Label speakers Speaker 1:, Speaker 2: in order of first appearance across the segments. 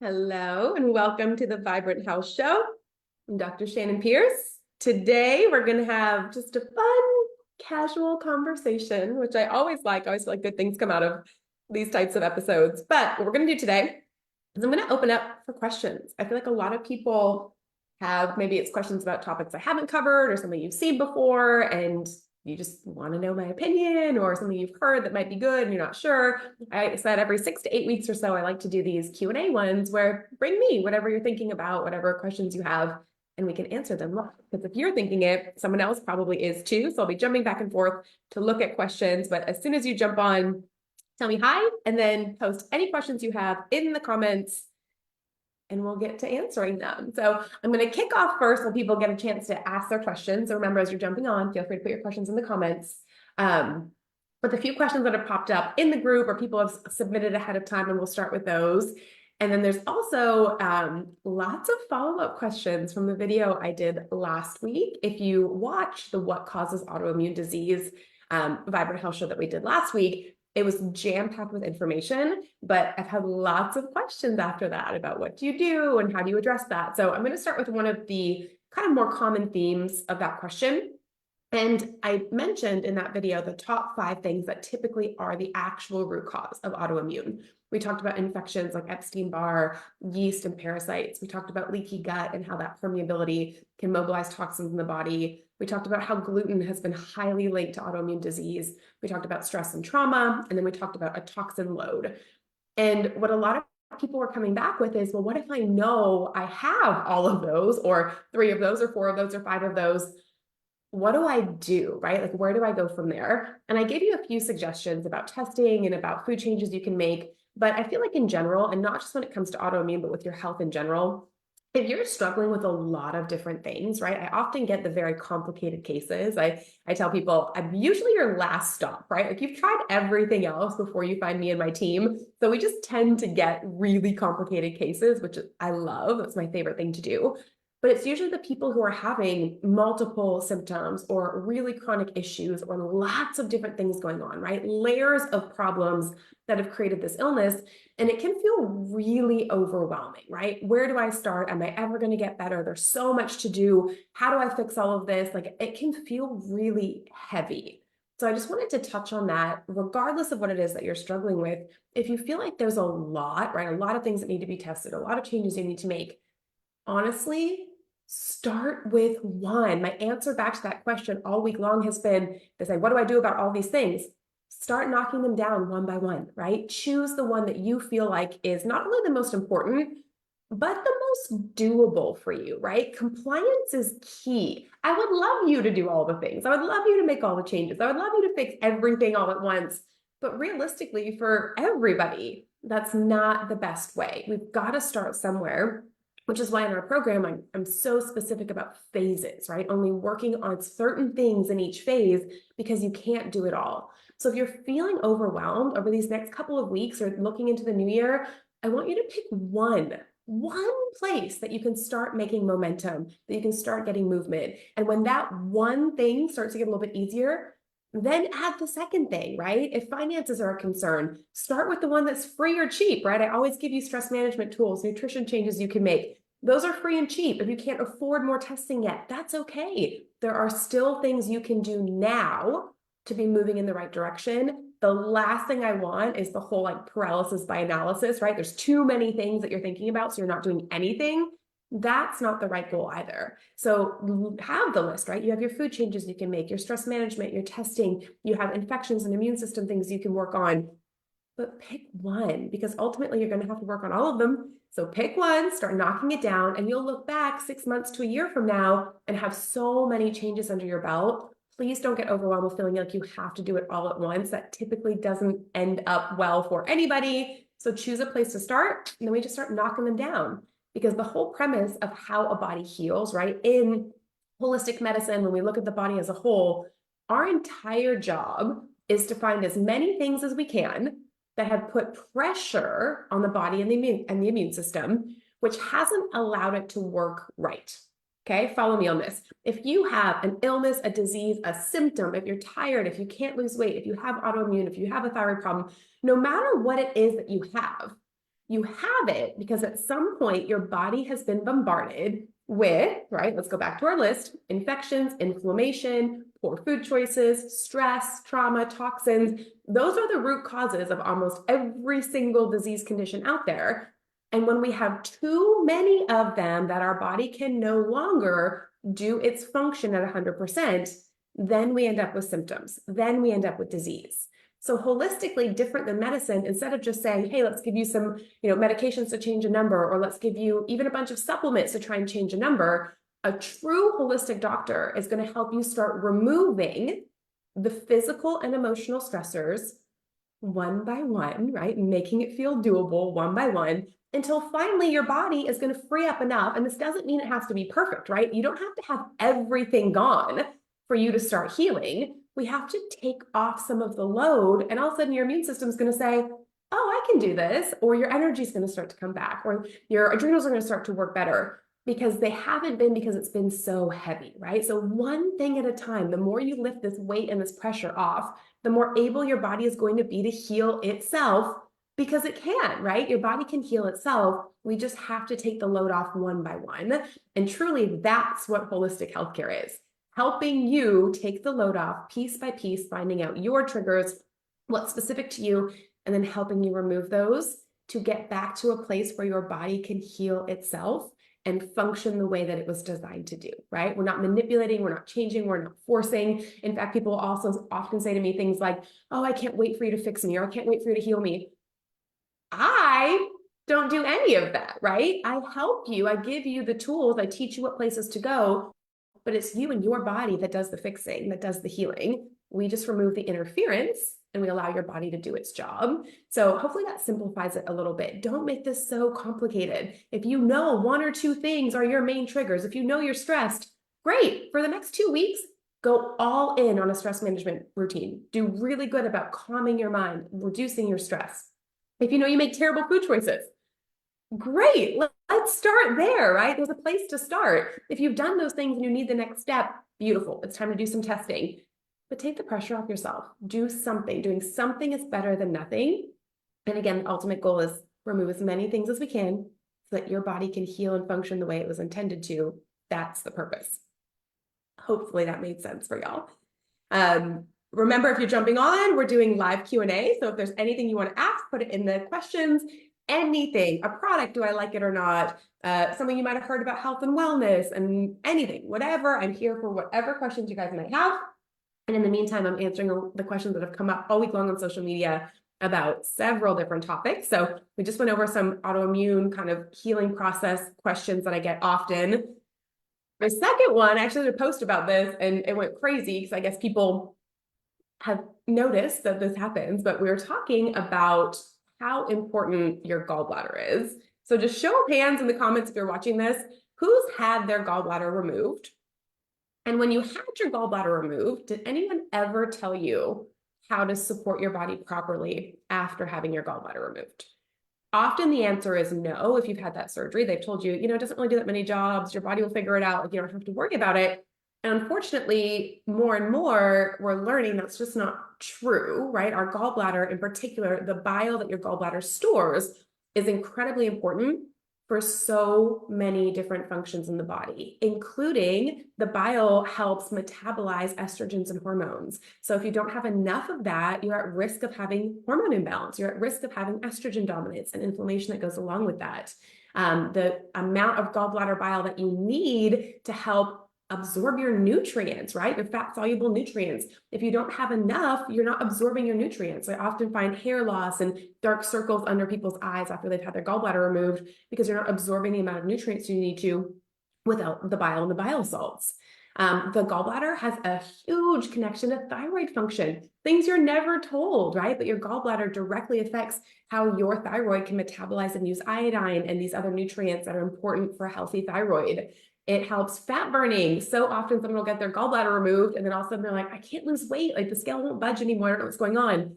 Speaker 1: Hello and welcome to the Vibrant Health Show. I'm Dr. Shannyn Pearce. Today we're going to have just a fun, casual conversation, which I always like. I always feel like good things come out of these types of episodes. But what we're going to do today is I'm going to open up for questions. I feel like a lot of people have, maybe it's questions about topics I haven't covered or something you've seen before, and you just want to know my opinion or something you've heard that might be good and you're not sure. I said every 6 to 8 weeks or so, I like to do these Q&A ones where bring me whatever you're thinking about, whatever questions you have, and we can answer them live. Because if you're thinking it, someone else probably is too. So I'll be jumping back and forth to look at questions. But as soon as you jump on, tell me hi, and then post any questions you have in the comments, and we'll get to answering them. So I'm going to kick off first so people get a chance to ask their questions. So remember, as you're jumping on, feel free to put your questions in the comments. But the few questions that have popped up in the group or people have submitted ahead of time, and we'll start with those. And then there's also lots of follow-up questions from the video I did last week. If you watch the What Causes Autoimmune Disease Vibrant Health show that we did last week, it was jam-packed with information, but I've had lots of questions after that about what do you do and how do you address that. So I'm going to start with one of the kind of more common themes of that question. And I mentioned in that video the top 5 things that typically are the actual root cause of autoimmune. We talked about infections like Epstein-Barr, yeast, and parasites. We talked about leaky gut and how that permeability can mobilize toxins in the body. We talked about how gluten has been highly linked to autoimmune disease. We talked about stress and trauma, and then we talked about a toxin load. And what a lot of people were coming back with is, well, what if I know I have all of those, or 3 of those, or 4 of those, or 5 of those? What do I do, right? Like, where do I go from there? And I gave you a few suggestions about testing and about food changes you can make. But I feel like in general, and not just when it comes to autoimmune, but with your health in general, if you're struggling with a lot of different things, right? I often get the very complicated cases. I tell people I'm usually your last stop, right? Like, you've tried everything else before you find me and my team. So we just tend to get really complicated cases, which I love. That's my favorite thing to do. But it's usually the people who are having multiple symptoms or really chronic issues or lots of different things going on, right? Layers of problems that have created this illness. And it can feel really overwhelming, right? Where do I start? Am I ever going to get better? There's so much to do. How do I fix all of this? Like, it can feel really heavy. So I just wanted to touch on that, regardless of what it is that you're struggling with. If you feel like there's a lot, right? A lot of things that need to be tested, a lot of changes you need to make. Honestly, start with one. My answer back to that question all week long has been to say, what do I do about all these things? Start knocking them down one by one, right? Choose the one that you feel like is not only the most important, but the most doable for you, right? Compliance is key. I would love you to do all the things. I would love you to make all the changes. I would love you to fix everything all at once. But realistically, for everybody, that's not the best way. We've got to start somewhere. Which is why in our program, I'm so specific about phases, right? Only working on certain things in each phase because you can't do it all. So if you're feeling overwhelmed over these next couple of weeks or looking into the new year, I want you to pick one place that you can start making momentum, that you can start getting movement. And when that one thing starts to get a little bit easier, then add the second thing, right? If finances are a concern, start with the one that's free or cheap, right? I always give you stress management tools, nutrition changes you can make. Those are free and cheap. If you can't afford more testing yet, that's okay. There are still things you can do now to be moving in the right direction. The last thing I want is the whole like paralysis by analysis, right? There's too many things that you're thinking about, so you're not doing anything. That's not the right goal either. So have the list, right? You have your food changes you can make, your stress management, your testing, you have infections and immune system things you can work on. But pick one, because ultimately you're going to have to work on all of them. So pick one, start knocking it down, and you'll look back 6 months to a year from now and have so many changes under your belt. Please don't get overwhelmed with feeling like you have to do it all at once. That typically doesn't end up well for anybody. So choose a place to start, and then we just start knocking them down. Because the whole premise of how a body heals, right, in holistic medicine, when we look at the body as a whole, our entire job is to find as many things as we can that have put pressure on the body and the immune system, which hasn't allowed it to work right. Okay, follow me on this. If you have an illness, a disease, a symptom, if you're tired, if you can't lose weight, if you have autoimmune, if you have a thyroid problem, no matter what it is that you have, You have it because at some point your body has been bombarded with, right? Let's go back to our list: infections, inflammation, poor food choices, stress, trauma, toxins. Those are the root causes of almost every single disease condition out there. And when we have too many of them that our body can no longer do its function at 100%, then we end up with symptoms. Then we end up with disease. So holistically, different than medicine, instead of just saying, hey, let's give you some, medications to change a number, or let's give you even a bunch of supplements to try and change a number, a true holistic doctor is going to help you start removing the physical and emotional stressors one by one, right? Making it feel doable one by one, until finally your body is going to free up enough. And this doesn't mean it has to be perfect, right? You don't have to have everything gone for you to start healing. We have to take off some of the load, and all of a sudden your immune system is going to say, oh, I can do this, or your energy is going to start to come back, or your adrenals are going to start to work better, because they haven't been, because it's been so heavy, right? So one thing at a time, the more you lift this weight and this pressure off, the more able your body is going to be to heal itself, because it can, right? Your body can heal itself. We just have to take the load off one by one. And truly, that's what holistic healthcare is. Helping you take the load off piece by piece, finding out your triggers, what's specific to you, and then helping you remove those to get back to a place where your body can heal itself and function the way that it was designed to do, right? We're not manipulating, we're not changing, we're not forcing. In fact, people also often say to me things like, oh, I can't wait for you to fix me, or I can't wait for you to heal me. I don't do any of that, right? I help you, I give you the tools, I teach you what places to go, but it's you and your body that does the fixing, that does the healing. We just remove the interference and we allow your body to do its job. So hopefully that simplifies it a little bit. Don't make this so complicated. If you know one or two things are your main triggers, if you know you're stressed, great. For the next 2 weeks, go all in on a stress management routine. Do really good about calming your mind, reducing your stress. If you know you make terrible food choices, great, let's start there, right? There's a place to start. If you've done those things and you need the next step, beautiful. It's time to do some testing. But take the pressure off yourself. Do something. Doing something is better than nothing. And again, the ultimate goal is remove as many things as we can so that your body can heal and function the way it was intended to. That's the purpose. Hopefully that made sense for y'all. Remember, if you're jumping on, we're doing live Q&A. So if there's anything you want to ask, put it in the questions. Anything, a product, do I like it or not? Something you might have heard about health and wellness, and anything, whatever. I'm here for whatever questions you guys might have. And in the meantime, I'm answering the questions that have come up all week long on social media about several different topics. So we just went over some autoimmune kind of healing process questions that I get often. The second one, I actually did a post about this and it went crazy because I guess people have noticed that this happens, but we were talking about how important your gallbladder is. So just show of hands in the comments if you're watching this, who's had their gallbladder removed? And when you had your gallbladder removed, did anyone ever tell you how to support your body properly after having your gallbladder removed? Often the answer is no. If you've had that surgery, they've told you, it doesn't really do that many jobs. Your body will figure it out. You don't have to worry about it. And unfortunately, more and more, we're learning that's just not true, right? Our gallbladder, in particular, the bile that your gallbladder stores, is incredibly important for so many different functions in the body, including the bile helps metabolize estrogens and hormones. So if you don't have enough of that, you're at risk of having hormone imbalance. You're at risk of having estrogen dominance and inflammation that goes along with that. The amount of gallbladder bile that you need to help absorb your nutrients, right? Your fat-soluble nutrients. If you don't have enough, you're not absorbing your nutrients. I often find hair loss and dark circles under people's eyes after they've had their gallbladder removed because you're not absorbing the amount of nutrients you need to without the bile and the bile salts. The gallbladder has a huge connection to thyroid function, things you're never told, right? But your gallbladder directly affects how your thyroid can metabolize and use iodine and these other nutrients that are important for a healthy thyroid. It helps fat burning. So often someone will get their gallbladder removed and then all of a sudden they're like, I can't lose weight. Like the scale won't budge anymore. I don't know what's going on.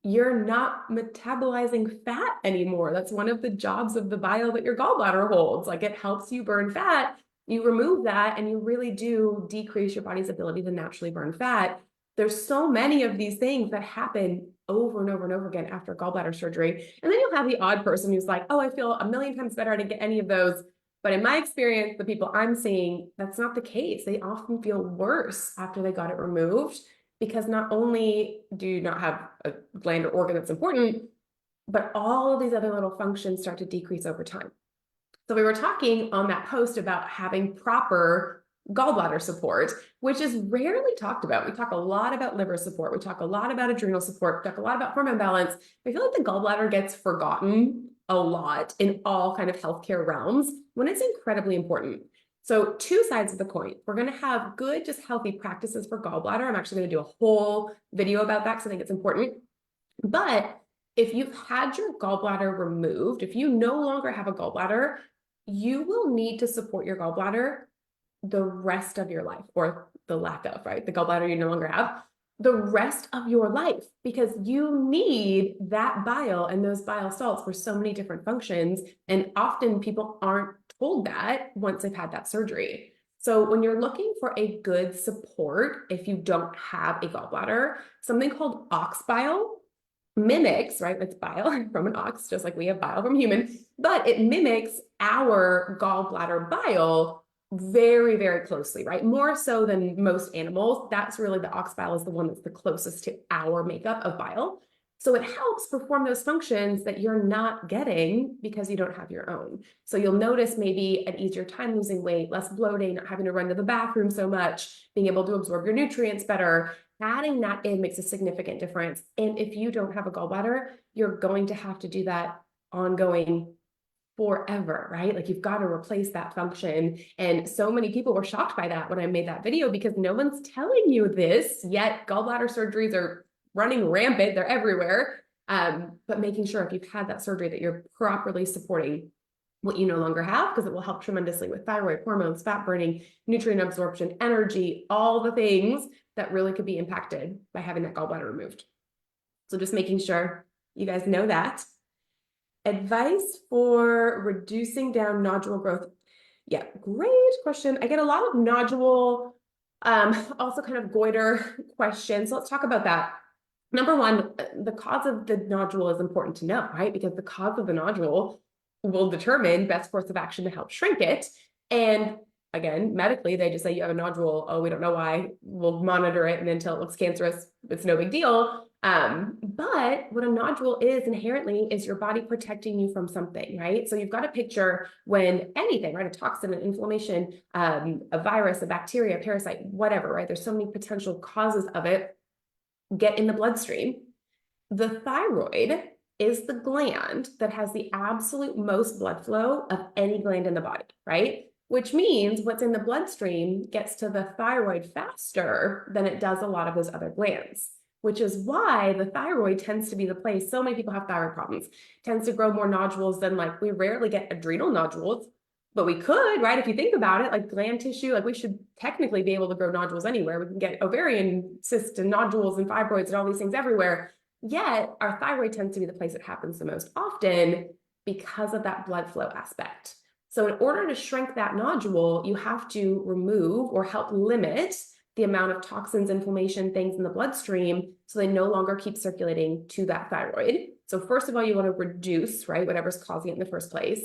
Speaker 1: You're not metabolizing fat anymore. That's one of the jobs of the bile that your gallbladder holds. Like it helps you burn fat. You remove that and you really do decrease your body's ability to naturally burn fat. There's so many of these things that happen over and over and over again after gallbladder surgery. And then you'll have the odd person who's like, oh, I feel a million times better. I didn't get any of those. But in my experience, the people I'm seeing, that's not the case. They often feel worse after they got it removed, because not only do you not have a gland or organ that's important, but all of these other little functions start to decrease over time. So we were talking on that post about having proper gallbladder support, which is rarely talked about. We talk a lot about liver support. We talk a lot about adrenal support. We talk a lot about hormone balance. I feel like the gallbladder gets forgotten a lot in all kind of healthcare realms when it's incredibly important. So two sides of the coin. We're going to have good, just healthy practices for gallbladder. I'm actually going to do a whole video about that because I think it's important. But if you've had your gallbladder removed, if you no longer have a gallbladder, you will need to support your gallbladder the rest of your life, or the lack of, right? The gallbladder you no longer have, the rest of your life, because you need that bile and those bile salts for so many different functions. And often people aren't told that once they've had that surgery. So when you're looking for a good support, if you don't have a gallbladder, something called ox bile mimics, right? It's bile from an ox, just like we have bile from human, but it mimics our gallbladder bile very, very closely, right? More so than most animals. That's really, the ox bile is the one that's the closest to our makeup of bile. So it helps perform those functions that you're not getting because you don't have your own. So you'll notice maybe an easier time losing weight, less bloating, not having to run to the bathroom so much, being able to absorb your nutrients better. Adding that in makes a significant difference. And if you don't have a gallbladder, you're going to have to do that ongoing forever, right? Like you've got to replace that function. And so many people were shocked by that when I made that video, because no one's telling you this yet. Gallbladder surgeries are running rampant. They're everywhere. But making sure if you've had that surgery that you're properly supporting what you no longer have, because it will help tremendously with thyroid, hormones, fat burning, nutrient absorption, energy, all the things that really could be impacted by having that gallbladder removed. So just making sure you guys know that. Advice for reducing down nodule growth. Yeah, great question. I get a lot of nodule, also kind of goiter questions. So let's talk about that. Number one, the cause of the nodule is important to know, right? Because the cause of the nodule will determine best course of action to help shrink it. And again, medically, they just say you have a nodule. Oh, we don't know why. We'll monitor it, and until it looks cancerous, it's no big deal. But what a nodule is inherently is your body protecting you from something, right? So you've got to picture when anything, right? A toxin, an inflammation, a virus, a bacteria, a parasite, whatever, right? There's so many potential causes of it get in the bloodstream. The thyroid is the gland that has the absolute most blood flow of any gland in the body, right? Which means what's in the bloodstream gets to the thyroid faster than it does a lot of those other glands, which is why the thyroid tends to be the place. So many people have thyroid problems, tends to grow more nodules than, like, we rarely get adrenal nodules, but we could, right? If you think about it, like gland tissue, like we should technically be able to grow nodules anywhere. We can get ovarian cysts and nodules and fibroids and all these things everywhere. Yet our thyroid tends to be the place it happens the most often because of that blood flow aspect. So in order to shrink that nodule, you have to remove or help limit the amount of toxins, inflammation, things in the bloodstream, so they no longer keep circulating to that thyroid. So first of all, you want to reduce, right, whatever's causing it in the first place.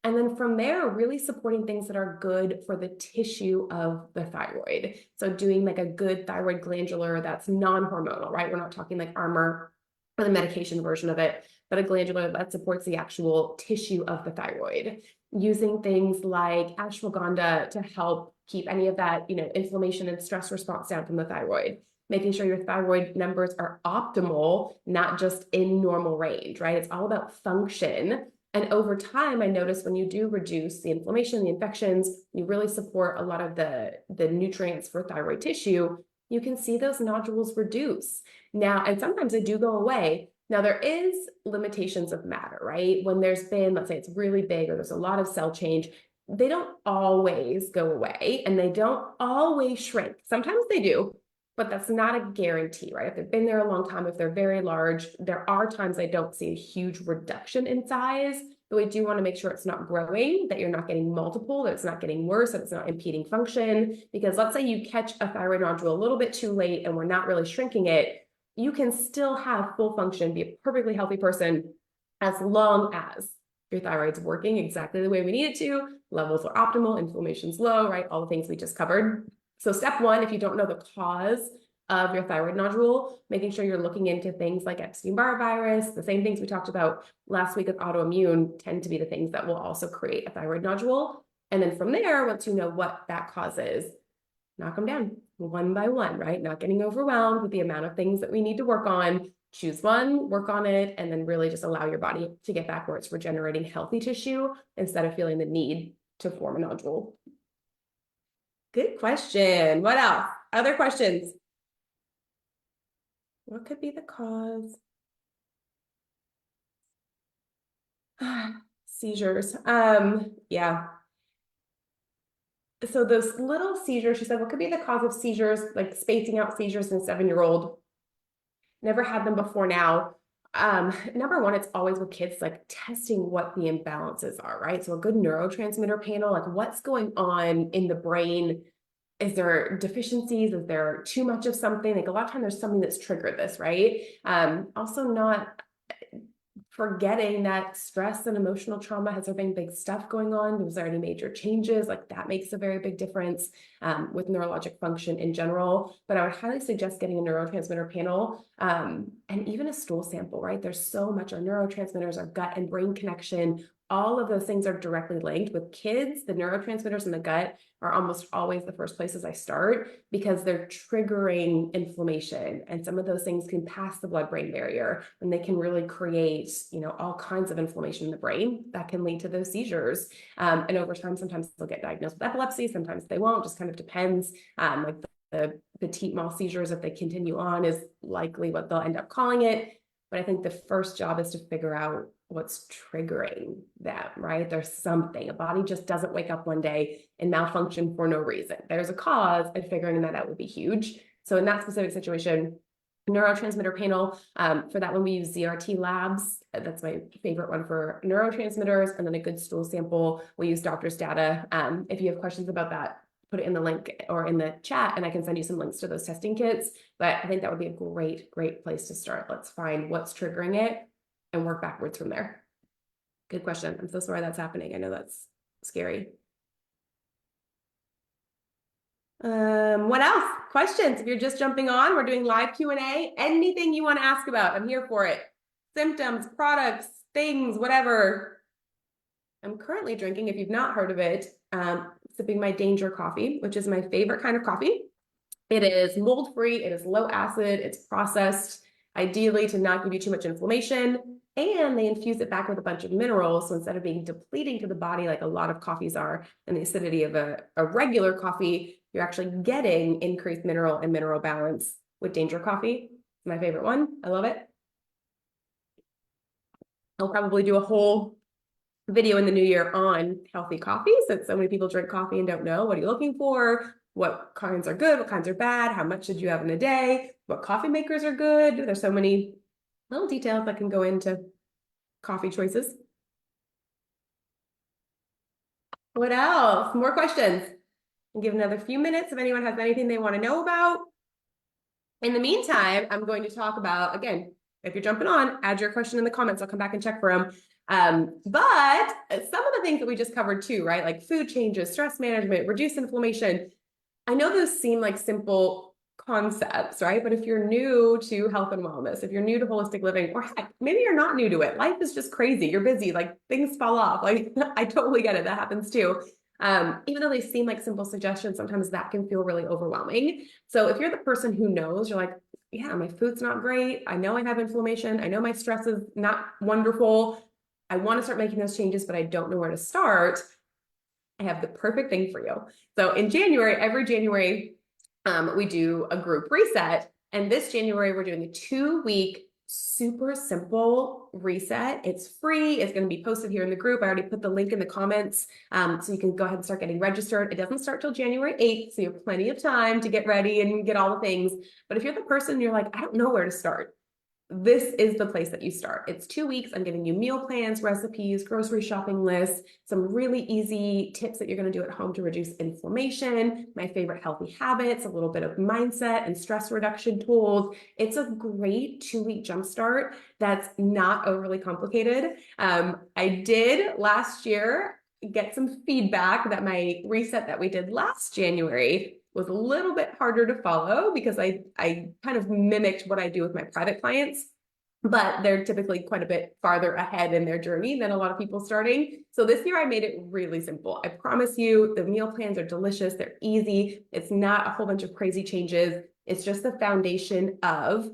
Speaker 1: And then from there, really supporting things that are good for the tissue of the thyroid. So doing like a good thyroid glandular that's non-hormonal, right? We're not talking like Armour or the medication version of it, but a glandular that supports the actual tissue of the thyroid. Using things like ashwagandha to help keep any of that, inflammation and stress response down from the thyroid. Making sure your thyroid numbers are optimal, not just in normal range, right? It's all about function. And over time, I notice when you do reduce the inflammation, the infections, you really support a lot of the nutrients for thyroid tissue, you can see those nodules reduce. Now, and sometimes they do go away. Now, there is limitations of matter, right? When there's been, let's say it's really big or there's a lot of cell change, they don't always go away and they don't always shrink. Sometimes they do, but that's not a guarantee, right? If they've been there a long time, if they're very large, there are times I don't see a huge reduction in size, but we do want to make sure it's not growing, that you're not getting multiple, that it's not getting worse, that it's not impeding function. Because let's say you catch a thyroid nodule a little bit too late and we're not really shrinking it, you can still have full function, be a perfectly healthy person, as long as your thyroid's working exactly the way we need it to, levels are optimal, inflammation's low, right? All the things we just covered. So step one, if you don't know the cause of your thyroid nodule, making sure you're looking into things like Epstein-Barr virus, the same things we talked about last week with autoimmune tend to be the things that will also create a thyroid nodule. And then from there, once you know what that cause is, knock them down one by one, right? Not getting overwhelmed with the amount of things that we need to work on. Choose one, work on it, and then really just allow your body to get back where it's regenerating healthy tissue instead of feeling the need to form a nodule. Good question. What else? Other questions? What could be the cause? Seizures. Yeah. So those little seizures, she said, what could be the cause of seizures, like spacing out seizures in a 7-year-old? Never had them before now. Number one, it's always with kids, like testing what the imbalances are, right? So a good neurotransmitter panel, like what's going on in the brain. Is there deficiencies? Is there too much of something? Like a lot of times there's something that's triggered this, right? Also not forgetting that stress and emotional trauma, has there been big stuff going on? Was there any major changes? Like that makes a very big difference with neurologic function in general. But I would highly suggest getting a neurotransmitter panel and even a stool sample, right? There's so much our neurotransmitters, our gut and brain connection. All of those things are directly linked. With kids, the neurotransmitters in the gut are almost always the first places I start because they're triggering inflammation. And some of those things can pass the blood-brain barrier and they can really create, all kinds of inflammation in the brain that can lead to those seizures. And over time, sometimes they'll get diagnosed with epilepsy, sometimes they won't, just kind of depends. Like the petit mal seizures, if they continue on, is likely what they'll end up calling it. But I think the first job is to figure out what's triggering that, right? There's something. A body just doesn't wake up one day and malfunction for no reason. There's a cause, and figuring that out would be huge. So in that specific situation, neurotransmitter panel, for that one, we use ZRT labs. That's my favorite one for neurotransmitters. And then a good stool sample, we use doctor's data. If you have questions about that, put it in the link or in the chat and I can send you some links to those testing kits. But I think that would be a great place to start. Let's find what's triggering it and work backwards from there. Good question. I'm so sorry that's happening. I know that's scary. What else? Questions? If you're just jumping on, we're doing live Q&A. Anything you want to ask about, I'm here for it. Symptoms, products, things, whatever. I'm currently drinking, if you've not heard of it, sipping my Danger coffee, which is my favorite kind of coffee. It is mold-free, it is low acid, it's processed, ideally to not give you too much inflammation, and they infuse it back with a bunch of minerals. So instead of being depleting to the body like a lot of coffees are, and the acidity of a regular coffee, you're actually getting increased mineral and mineral balance with Danger coffee. It's my favorite one. I love it. I'll probably do a whole video in the new year on healthy coffee, since so many people drink coffee and don't know. What are you looking for? What kinds are good? What kinds are bad? How much should you have in a day? What coffee makers are good? There's so many little details that can go into coffee choices. What else? More questions? I'll give another few minutes if anyone has anything they want to know about. In the meantime, I'm going to talk about, again, if you're jumping on, add your question in the comments. I'll come back and check for them. But some of the things that we just covered too, right? Like food changes, stress management, reduce inflammation. I know those seem like simple concepts, right? But if you're new to health and wellness, if you're new to holistic living, or heck, maybe you're not new to it, life is just crazy. You're busy, like things fall off. Like I totally get it. That happens too. Even though they seem like simple suggestions, sometimes that can feel really overwhelming. So if you're the person who knows, you're like, yeah, my food's not great. I know I have inflammation. I know my stress is not wonderful. I want to start making those changes, but I don't know where to start. I have the perfect thing for you. So in January, every January, we do a group reset. And this January, we're doing a 2-week super simple reset. It's free. It's going to be posted here in the group. I already put the link in the comments. So you can go ahead and start getting registered. It doesn't start till January 8th. So you have plenty of time to get ready and get all the things. But if you're the person, you're like, I don't know where to start. this is the place that you start. It's 2 weeks. I'm giving you meal plans, recipes, grocery shopping lists, some really easy tips that you're going to do at home to reduce inflammation, my favorite healthy habits, a little bit of mindset and stress reduction tools. It's a great 2-week jumpstart that's not overly complicated. I did last year get some feedback that my reset that we did last January was a little bit harder to follow because I kind of mimicked what I do with my private clients, but they're typically quite a bit farther ahead in their journey than a lot of people starting. So this year I made it really simple. I promise you the meal plans are delicious. They're easy. It's not a whole bunch of crazy changes. It's just the foundation of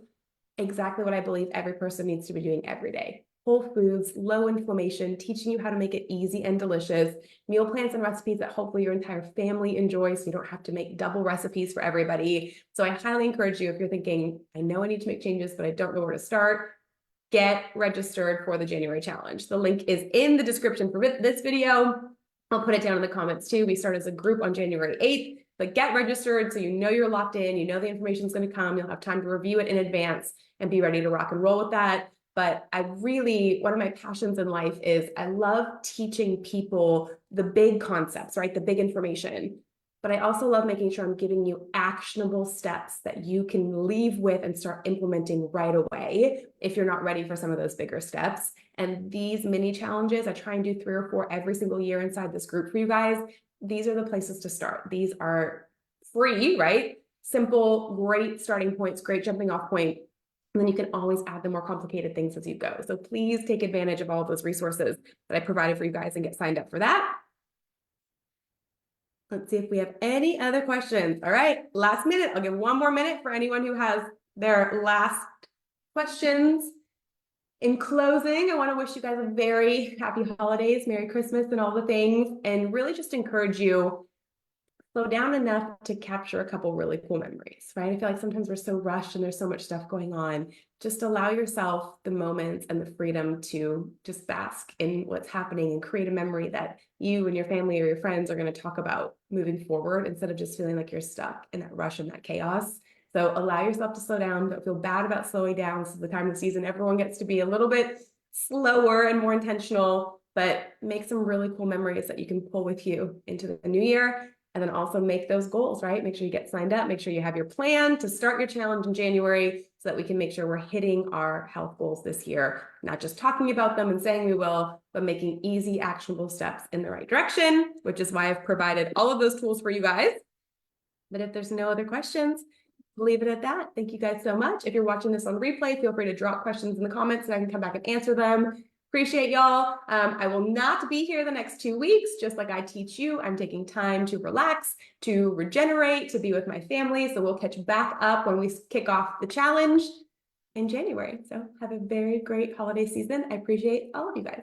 Speaker 1: exactly what I believe every person needs to be doing every day. Whole foods, low inflammation, teaching you how to make it easy and delicious, meal plans and recipes that hopefully your entire family enjoys so you don't have to make double recipes for everybody. So I highly encourage you, if you're thinking, I know I need to make changes, but I don't know where to start, get registered for the January challenge. The link is in the description for this video. I'll put it down in the comments too. We start as a group on January 8th, but get registered so you know you're locked in, you know the information is going to come, you'll have time to review it in advance and be ready to rock and roll with that. But one of my passions in life is I love teaching people the big concepts, right? The big information. But I also love making sure I'm giving you actionable steps that you can leave with and start implementing right away if you're not ready for some of those bigger steps. And these mini challenges, I try and do 3 or 4 every single year inside this group for you guys. These are the places to start. These are free, right? Simple, great starting points, great jumping off point. And then you can always add the more complicated things as you go. So please take advantage of all of those resources that I provided for you guys and get signed up for that. Let's see if we have any other questions. All right, last minute. I'll give 1 more minute for anyone who has their last questions. In closing, I want to wish you guys a very happy holidays, Merry Christmas and all the things, and really just encourage you slow down enough to capture a couple really cool memories, right? I feel like sometimes we're so rushed and there's so much stuff going on. Just allow yourself the moments and the freedom to just bask in what's happening and create a memory that you and your family or your friends are going to talk about moving forward instead of just feeling like you're stuck in that rush and that chaos. So allow yourself to slow down. Don't feel bad about slowing down. This is the time of the season everyone gets to be a little bit slower and more intentional, but make some really cool memories that you can pull with you into the new year. And then also make those goals, right? Make sure you get signed up. Make sure you have your plan to start your challenge in January so that we can make sure we're hitting our health goals this year. Not just talking about them and saying we will, but making easy, actionable steps in the right direction, which is why I've provided all of those tools for you guys. But if there's no other questions, we'll leave it at that. Thank you guys so much. If you're watching this on replay, feel free to drop questions in the comments and I can come back and answer them. Appreciate y'all. I will not be here the next 2 weeks, just like I teach you. I'm taking time to relax, to regenerate, to be with my family. So we'll catch back up when we kick off the challenge in January. So have a very great holiday season. I appreciate all of you guys.